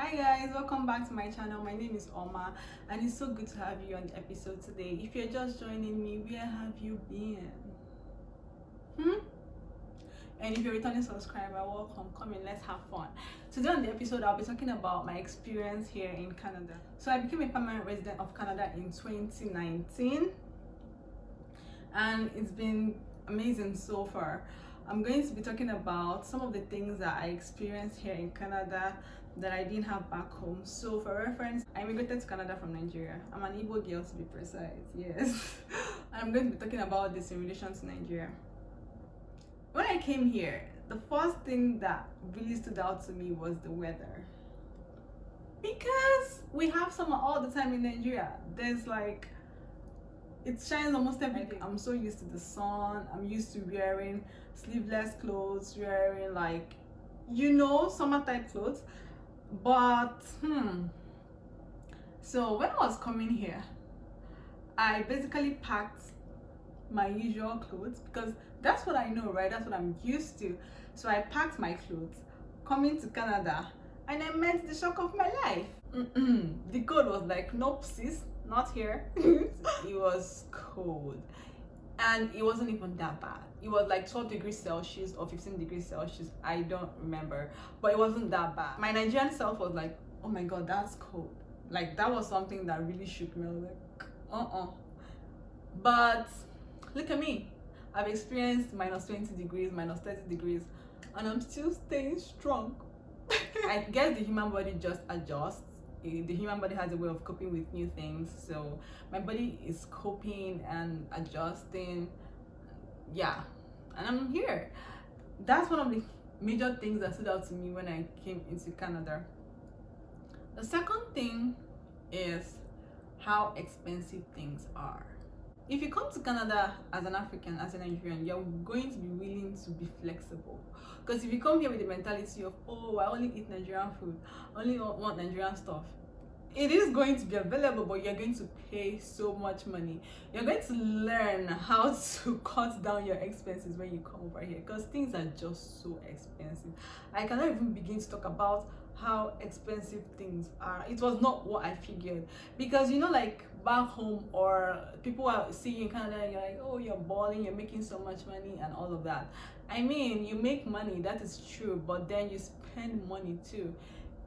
Hi guys, welcome back to my channel. My name is Oma and it's so good to have you on the episode today. If you're just joining me, where have you been? And if you're a returning subscriber, welcome. Come in, let's have fun. Today on the episode, I'll be talking about my experience here in Canada. So I became a permanent resident of Canada in 2019 and it's been amazing so far. I'm going to be talking about some of the things that I experienced here in Canada that I didn't have back home. So for reference, I immigrated to Canada from Nigeria. I'm an Igbo girl to be precise, yes. I'm going to be talking about this in relation to Nigeria. When I came here, the first thing that really stood out to me was the weather. Because we have summer all the time in Nigeria. There's like, it shines almost every day. I'm so used to the sun. I'm used to wearing sleeveless clothes, wearing like, summer type clothes. But so when I was coming here, I basically packed my usual clothes because that's what I know, right? That's what I'm used to. So I packed my clothes coming to Canada and I met the shock of my life. The cold was like, nope sis, not here. It was cold and it wasn't even that bad. It was like 12 degrees Celsius or 15 degrees Celsius, I don't remember, but it wasn't that bad. My Nigerian self was like, oh my god, that's cold. Like that was something that really shook me. I was like, but look at me, I've experienced minus 20 degrees, minus 30 degrees, and I'm still staying strong. I guess the human body just adjusts. The human body has a way of coping with new things, so my body is coping and adjusting. Yeah, and I'm here. That's one of the major things that stood out to me when I came into Canada. The second thing is how expensive things are. If you come to Canada as an African, as a Nigerian, you're going to be willing to be flexible. Because if you come here with the mentality of, oh, I only eat Nigerian food, I only want Nigerian stuff, it is going to be available, but you're going to pay so much money. You're going to learn how to cut down your expenses when you come over here because things are just so expensive. I cannot even begin to talk about how expensive things are. It was not what I figured because like back home or people are seeing you in Canada and you're like, oh, you're balling, you're making so much money and all of that. I mean, you make money, that is true, but then you spend money too.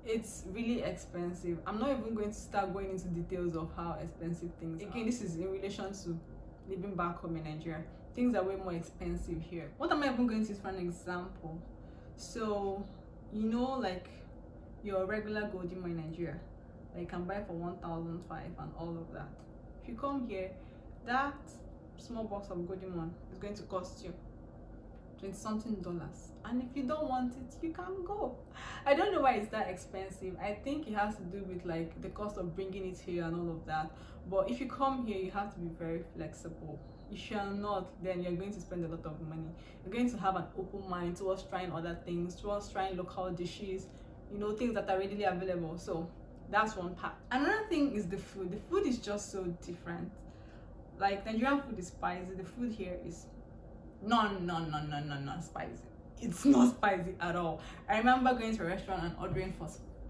It's really expensive. I'm not even going to start going into details of how expensive things are. Again, this is in relation to living back home in Nigeria. Things are way more expensive here. What am I even going to use for an example? So like your regular golden in Nigeria that you can buy for 1,500 and all of that. If you come here, that small box of golden one is going to cost you $20-something, and if you don't want it, you can go. I don't know why it's that expensive. I think it has to do with like the cost of bringing it here and all of that. But if you come here, you have to be very flexible. If you're not, then you're going to spend a lot of money. You're going to have an open mind towards trying other things, towards trying local dishes, things that are readily available. So that's one part. Another thing is the food. The food is just so different. Like Nigerian food is spicy. The food here is not spicy. It's not spicy at all. I remember going to a restaurant and ordering for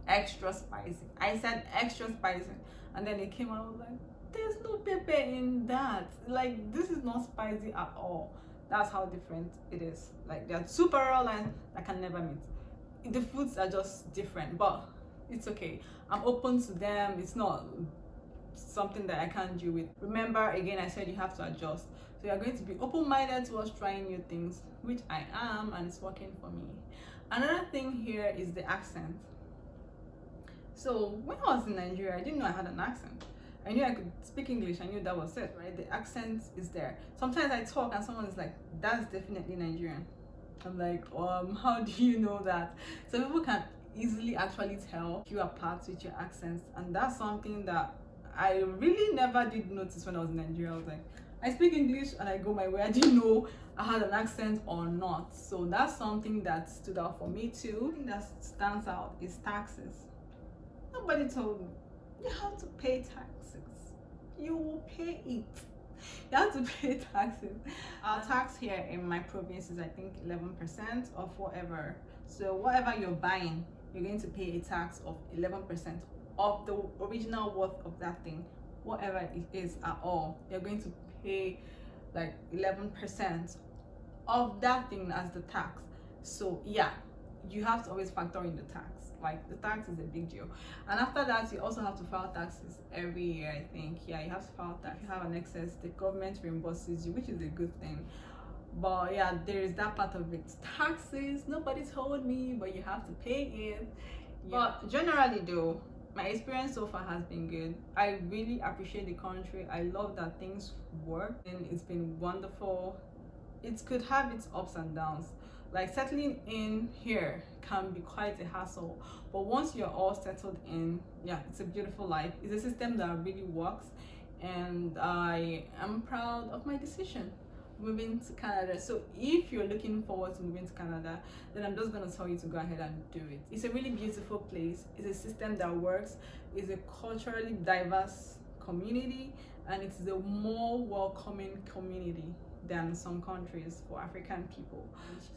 extra spicy. I said extra spicy, and then it came out, I was like, there's no pepper in that. Like, this is not spicy at all. That's how different it is. Like, they're super raw and I can never meet. The foods are just different, but it's okay. I'm open to them. It's not something that I can't deal with. Remember, again, I said you have to adjust. So you're going to be open-minded towards trying new things, which I am, and it's working for me. Another thing here is the accent. So when I was in Nigeria, I didn't know I had an accent. I knew I could speak English. I knew that was it, right? The accent is there. Sometimes I talk and someone is like, that's definitely Nigerian. I'm like, how do you know that? So people can easily actually tell you apart with your accents, and that's something that I really never did notice when I was in Nigeria. I was like, I speak English and I go my way. I didn't know I had an accent or not. So that's something that stood out for me too. Something that stands out is taxes. Nobody told me you have to pay taxes. You will pay it. You have to pay taxes. Our tax here in my province is I think 11% of whatever. So whatever you're buying, you're going to pay a tax of 11% of the original worth of that thing, whatever it is at all. You're going to pay like 11% of that thing as the tax. So yeah, you have to always factor in the tax. Like, the tax is a big deal. And after that, you also have to file taxes every year, I think. Yeah, you have to file tax. If you have an excess, the government reimburses you, which is a good thing. But yeah, there is that part of it. Taxes, nobody told me, but you have to pay it. Yeah. But generally though, my experience so far has been good. I really appreciate the country. I love that things work, and it's been wonderful. It could have its ups and downs. Like, settling in here can be quite a hassle, but once you're all settled in, yeah, it's a beautiful life. It's a system that really works, and I am proud of my decision moving to Canada. So if you're looking forward to moving to Canada, then I'm just going to tell you to go ahead and do it. It's a really beautiful place. It's a system that works. It's a culturally diverse community, and it's the more welcoming community than some countries for African people.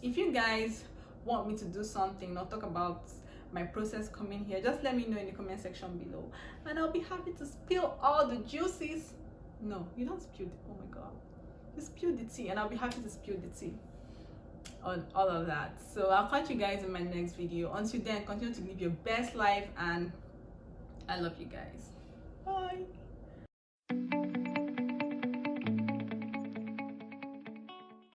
If you guys want me to do something or talk about my process coming here, just let me know in the comment section below, and I'll be happy to spill all the juices. No, you don't spill the, oh my god, you spill the tea, and I'll be happy to spill the tea on all of that. So I'll catch you guys in my next video. Until then, continue to live your best life, and I love you guys. Bye.